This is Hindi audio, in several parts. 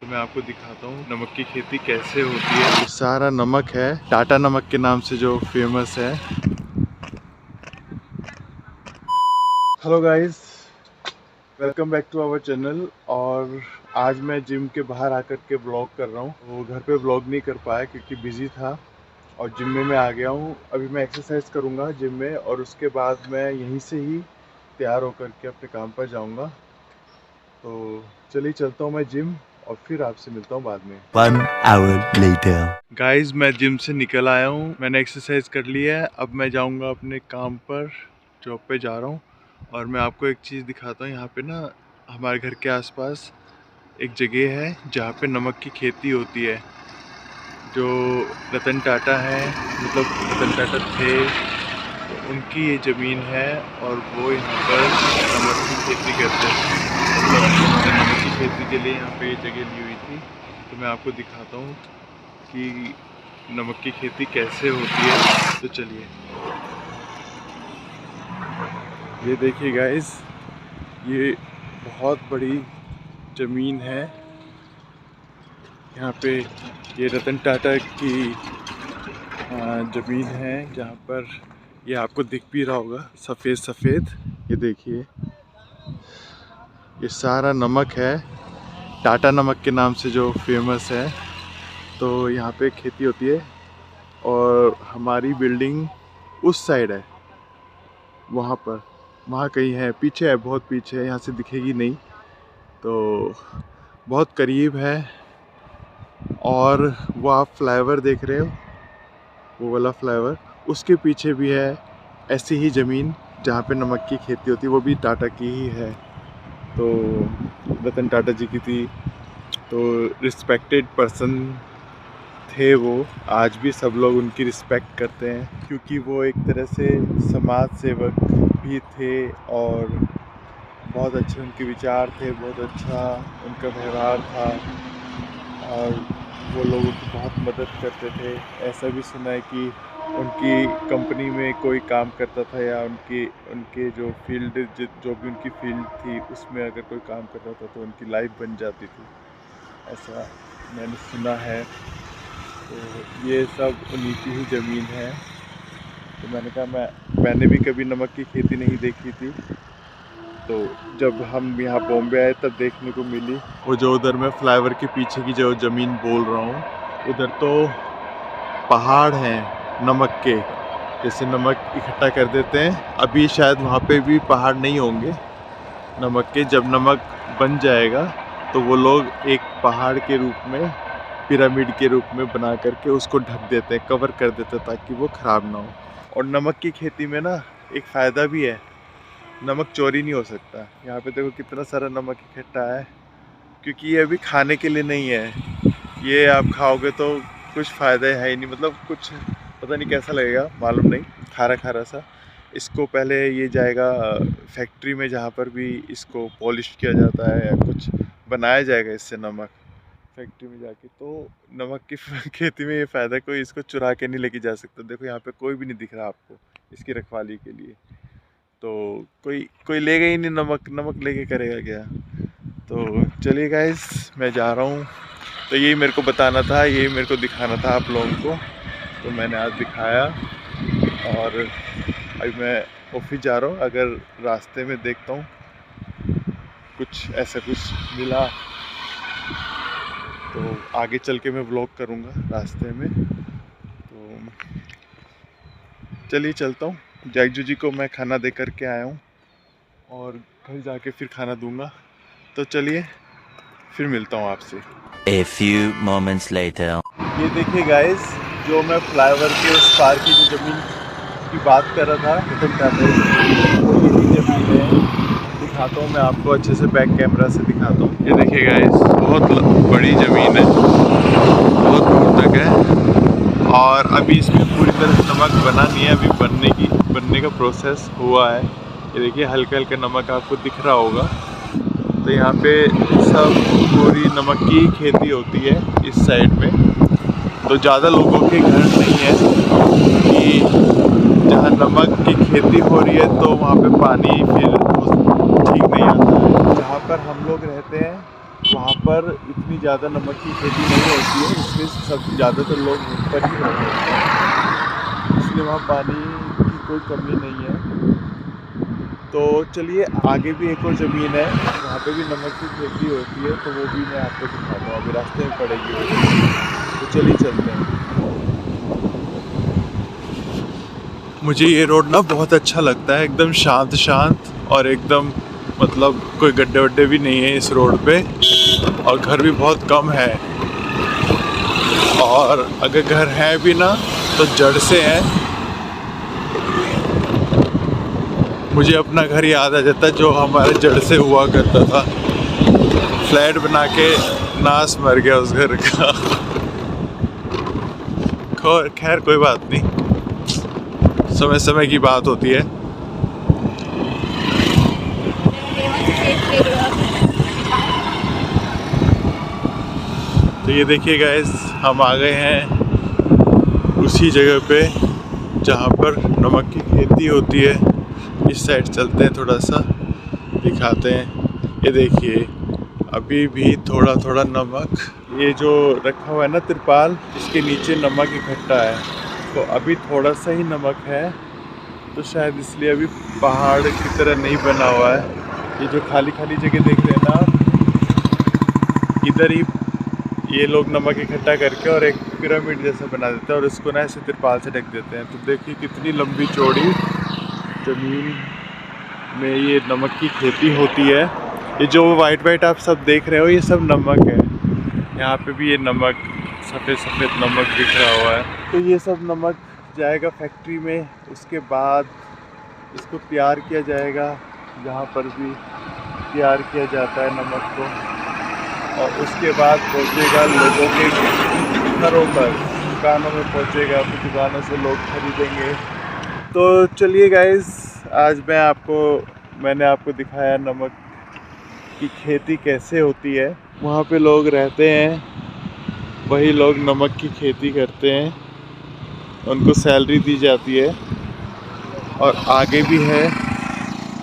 मैं आपको दिखाता हूँ नमक की खेती कैसे होती है। ये सारा नमक है, टाटा नमक के नाम से जो फेमस है। Hello guys, welcome back to our channel. और आज मैं जिम के बाहर आकर के ब्लॉग कर रहा हूँ। वो घर पे ब्लॉग नहीं कर पाया क्योंकि बिजी था और जिम में मैं आ गया हूँ। अभी मैं एक्सरसाइज करूँगा जिम में और उसके बाद मैं यहीं से ही तैयार होकर के अपने काम पर जाऊँगा। तो चलिए चलता हूँ मैं जिम और फिर आपसे मिलता हूँ बाद में। 1 hour later. गाइस, मैं जिम से निकल आया हूँ, मैंने एक्सरसाइज कर लिया है। अब मैं जाऊँगा अपने काम पर, जॉब पे जा रहा हूँ। और मैं आपको एक चीज़ दिखाता हूँ। यहाँ पे ना हमारे घर के आसपास एक जगह है जहाँ पे नमक की खेती होती है। जो रतन टाटा है, मतलब रतन टाटा थे, तो उनकी ये ज़मीन है और वो यहाँ पर नमक की खेती करते हैं। मतलब नमक की खेती के लिए यहाँ पे ये जगह ली हुई थी। तो मैं आपको दिखाता हूँ कि नमक की खेती कैसे होती है। तो चलिए, ये देखिए गाइस, ये बहुत बड़ी ज़मीन है। यहाँ पे ये रतन टाटा की ज़मीन है जहाँ पर ये आपको दिख भी रहा होगा सफ़ेद सफ़ेद। ये देखिए, ये सारा नमक है, टाटा नमक के नाम से जो फेमस है। तो यहाँ पे खेती होती है और हमारी बिल्डिंग उस साइड है, वहाँ पर, वहाँ कहीं है, पीछे है, बहुत पीछे है, यहाँ से दिखेगी नहीं। तो बहुत करीब है। और वो आप फ्लाईओवर देख रहे हो, वो वाला फ्लाईओवर, उसके पीछे भी है ऐसी ही ज़मीन जहाँ पे नमक की खेती होती है, वो भी टाटा की ही है। तो रतन टाटा जी की थी, तो रिस्पेक्टेड पर्सन थे वो। आज भी सब लोग उनकी रिस्पेक्ट करते हैं क्योंकि वो एक तरह से समाज सेवक भी थे और बहुत अच्छे उनके विचार थे, बहुत अच्छा उनका व्यवहार था और वो लोगों की बहुत मदद करते थे। ऐसा भी सुना है कि उनकी कंपनी में कोई काम करता था या उनके जो फील्ड, जो भी उनकी फील्ड थी, उसमें अगर कोई काम करता था तो उनकी लाइफ बन जाती थी, ऐसा मैंने सुना है। तो ये सब उन्हीं की ही ज़मीन है। तो मैंने कहा मैंने भी कभी नमक की खेती नहीं देखी थी, तो जब हम यहाँ बॉम्बे आए तब देखने को मिली। वो जो उधर मैं फ्लाईओवर के पीछे की जो ज़मीन बोल रहा हूँ, उधर तो पहाड़ हैं नमक के, जैसे नमक इकट्ठा कर देते हैं। अभी शायद वहाँ पे भी पहाड़ नहीं होंगे नमक के। जब नमक बन जाएगा तो वो लोग एक पहाड़ के रूप में, पिरामिड के रूप में बना करके उसको ढक देते हैं, कवर कर देते हैं ताकि वो ख़राब ना हो। और नमक की खेती में ना एक फ़ायदा भी है, नमक चोरी नहीं हो सकता। यहाँ पे देखो कितना सारा नमक इकट्ठा है, क्योंकि ये अभी खाने के लिए नहीं है। ये आप खाओगे तो कुछ फ़ायदा है ही नहीं, मतलब कुछ पता नहीं कैसा लगेगा, मालूम नहीं, खारा खारा सा। इसको पहले ये जाएगा फैक्ट्री में जहाँ पर भी इसको पॉलिश किया जाता है या कुछ बनाया जाएगा इससे नमक, फैक्ट्री में जाके। तो नमक की खेती में ये फ़ायदा है, कोई इसको चुरा के नहीं लेके जा सकता। देखो यहाँ पे कोई भी नहीं दिख रहा आपको इसकी रखवाली के लिए। तो कोई लेगा ही नहीं नमक लेके करेगा क्या। तो चलिए गाइस, मैं जा रहा हूँ। तो यही मेरे को बताना था, यही मेरे को दिखाना था आप लोगों को, तो मैंने आज दिखाया। और अभी मैं ऑफिस जा रहा हूँ। अगर रास्ते में देखता हूँ कुछ ऐसा कुछ मिला तो आगे चल के मैं व्लॉग करूँगा रास्ते में। तो चलिए चलता हूँ। जैकजू जी को मैं खाना दे करके आया हूँ और घर जाके फिर खाना दूंगा। तो चलिए फिर मिलता हूँ आपसे। A few moments later. ये देखिए गाइस, जो मैं फ्लाईओवर के उस पार की जो ज़मीन की बात कर रहा था, रतन टाटा की, वो यही ज़मीन है। दिखाता हूँ मैं आपको अच्छे से, बैक कैमरा से दिखाता हूँ। ये देखिए गाइस, बहुत बड़ी ज़मीन है, बहुत दूर तक है। और अभी इसमें पूरी तरह से नमक बना नहीं है, अभी बनने का प्रोसेस हुआ है। ये देखिए हल्का हल्का नमक आपको दिख रहा होगा। तो यहाँ पे सब पूरी नमक की खेती होती है इस साइड में। तो ज़्यादा लोगों के घर नहीं है कि जहाँ नमक की खेती हो रही है तो वहाँ पे पानी फिर ठीक नहीं आता है। जहाँ पर हम लोग रहते हैं वहाँ पर इतनी इतनी ज़्यादा नमक की खेती नहीं होती है, इसलिए सब ज़्यादातर लोग ऊपर ही रहते हैं, इसलिए वहाँ पानी की कोई कमी नहीं है। तो चलिए आगे भी एक और ज़मीन है, वहाँ पे भी नमक की खेती होती है, तो वो भी मैं आपको दिखाता हूँ। अभी रास्ते में पड़ेगी वो, तो चलिए चलते हैं। मुझे ये रोड ना बहुत अच्छा लगता है, एकदम शांत शांत और एकदम मतलब कोई गड्ढे वड्ढे भी नहीं है इस रोड पे, और घर भी बहुत कम है, और अगर घर है भी ना तो जड़ से है। मुझे अपना घर याद आ जाता है जो हमारे जड़ से हुआ करता था, फ्लैट बना के नाश मर गया उस घर का। खैर कोई बात नहीं, समय समय की बात होती है। तो ये देखिए गाइस, हम आ गए हैं उसी जगह पे जहाँ पर नमक की खेती होती है। इस साइड चलते हैं, थोड़ा सा दिखाते हैं। ये देखिए अभी भी थोड़ा थोड़ा नमक, ये जो रखा हुआ है ना तिरपाल, इसके नीचे नमक इकट्ठा है, तो अभी थोड़ा सा ही नमक है, तो शायद इसलिए अभी पहाड़ की तरह नहीं बना हुआ है। ये जो खाली खाली जगह देख रहे हैं ना, इधर ही ये लोग नमक इकट्ठा करके और एक पिरामिड जैसा बना देते हैं और इसको ना ऐसे तिरपाल से ढक देते हैं। तो देखिए कितनी लंबी चौड़ी ज़मीन में ये नमक की खेती होती है। ये जो वाइट वाइट आप सब देख रहे हो, ये सब नमक है। यहाँ पे भी ये नमक, सफ़ेद सफ़ेद नमक दिख रहा हुआ है। तो ये सब नमक जाएगा फैक्ट्री में, उसके बाद इसको तैयार किया जाएगा, जहाँ पर भी तैयार किया जाता है नमक को, और उसके बाद पहुँचेगा लोगों के घरों पर, दुकानों में पहुँचेगा, फिर दुकानों से लोग खरीदेंगे। तो चलिए गाइस, आज मैंने आपको दिखाया नमक की खेती कैसे होती है। वहाँ पे लोग रहते हैं, वही लोग नमक की खेती करते हैं, उनको सैलरी दी जाती है, और आगे भी है,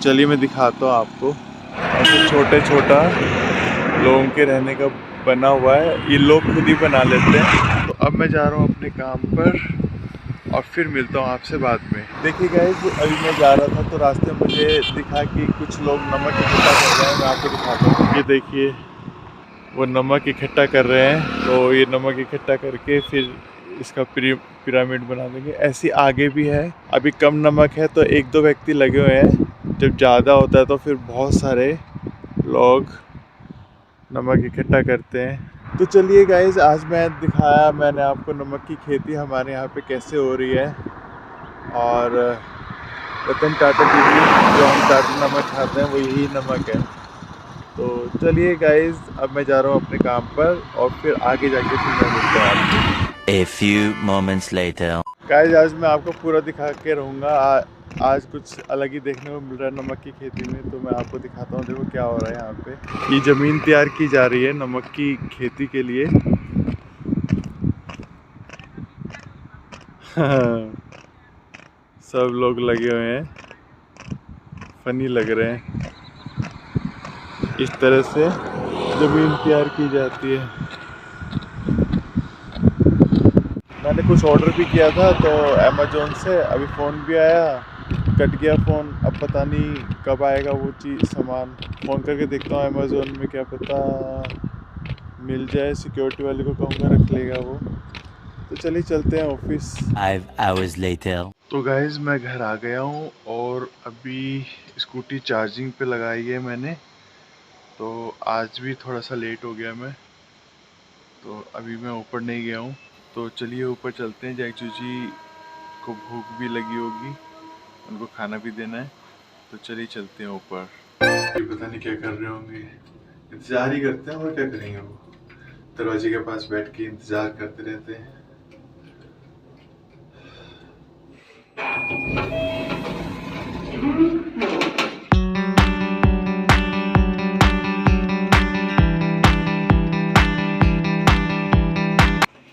चलिए मैं दिखाता हूँ आपको। ऐसे छोटे छोटा लोगों के रहने का बना हुआ है, ये लोग खुद ही बना लेते हैं। तो अब मैं जा रहा हूँ अपने काम पर, और फिर मिलता हूँ आपसे बाद में। देखिए गाइस, अभी मैं जा रहा था तो रास्ते में मुझे दिखा कि कुछ लोग नमक इकट्ठा कर रहे हैं, मैं आपको दिखाता हूँ। ये देखिए वो नमक इकट्ठा कर रहे हैं, तो ये नमक इकट्ठा करके फिर इसका पिरामिड बना देंगे। ऐसी आगे भी है, अभी कम नमक है तो एक दो व्यक्ति लगे हुए हैं, जब ज़्यादा होता है तो फिर बहुत सारे लोग नमक इकट्ठा करते हैं। तो चलिए गाइस, आज मैंने आपको नमक की खेती हमारे यहाँ पे कैसे हो रही है, और रतन टाटा जी भी जो हम टाटा नमक खाते हैं वो यही नमक है। तो चलिए गाइस, अब मैं जा रहा हूँ अपने काम पर, और फिर आगे जाके फिर मैं मिलता हूँ आपको। A few moments later. Guys, आज मैं आपको पूरा दिखा के रहूँगा। आज कुछ अलग ही देखने को मिल रहा है नमक की खेती में, तो मैं आपको दिखाता हूँ। देखो क्या हो रहा है यहाँ पे, ये ज़मीन तैयार की जा रही है नमक की खेती के लिए। सब लोग लगे हुए हैं, फनी लग रहे हैं। इस तरह से ज़मीन तैयार की जाती है। मैंने कुछ ऑर्डर भी किया था तो अमेज़ॉन से, अभी फ़ोन भी आया, कट गया फ़ोन। अब पता नहीं कब आएगा वो चीज़, सामान। फ़ोन करके देखता हूँ अमेज़ॉन में, क्या पता मिल जाए। सिक्योरिटी वाले को कहूँगा, रख लेगा वो। तो चलिए चलते हैं ऑफिस। 5 hours later. तो गाइज़, मैं घर आ गया हूँ, और अभी स्कूटी चार्जिंग पे लगाई है मैंने। तो आज भी थोड़ा सा लेट हो गया मैं, तो अभी मैं ऊपर नहीं गया हूँ। तो चलिए ऊपर चलते हैं, जैक्चू जी को भूख भी लगी होगी, उनको खाना भी देना है। तो चलिए चलते हैं ऊपर। पता नहीं क्या कर रहे होंगे, इंतज़ार ही करते हैं, और क्या करेंगे। वो दरवाजे के पास बैठ के इंतज़ार करते रहते हैं।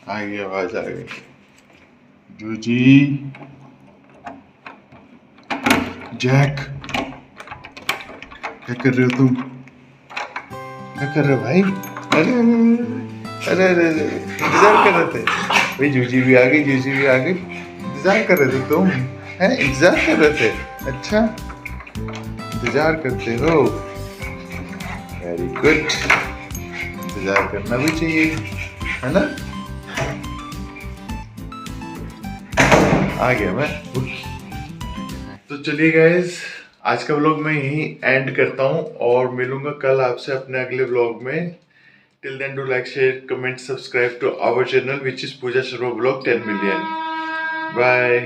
आ गई, आवाज़ आ गई। जूजी, जैक, क्या कर रहे हो तुम? क्या कर रहे हो भाई? अरे अरे अरे इंतजार कर रहे थे भाई, जूजी भी आ गई, जूजी भी आ गई। इंतजार कर रहे थे तुम, हैं? इंतजार कर रहे थे, अच्छा इंतजार करते हो, वेरी गुड। इंतजार करना भी चाहिए, है ना। आ गया मैं। तो चलिए गाइस, आज का व्लॉग मैं यहीं एंड करता हूँ और मिलूंगा कल आपसे अपने अगले व्लॉग में। Till then do like, share, comment, subscribe to our channel which is Pooja Sharma vlog 10 million. Bye.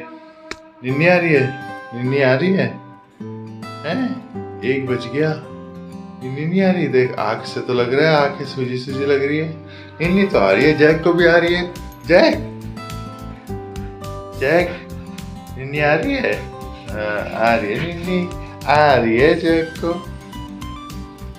निन्नी आ रही है, निन्नी आ रही है, हैं? 1 बज गया, निन्नी नहीं आ रही। देख आँख से तो लग रहा है, आँखें सूजी सूजी लग रही है। निन्नी तो आ रही है, जैक को भी आ रही है। जैक, जैक, निन्नी आ रही है, आ रही है निन्नी, आ रही है जैक को।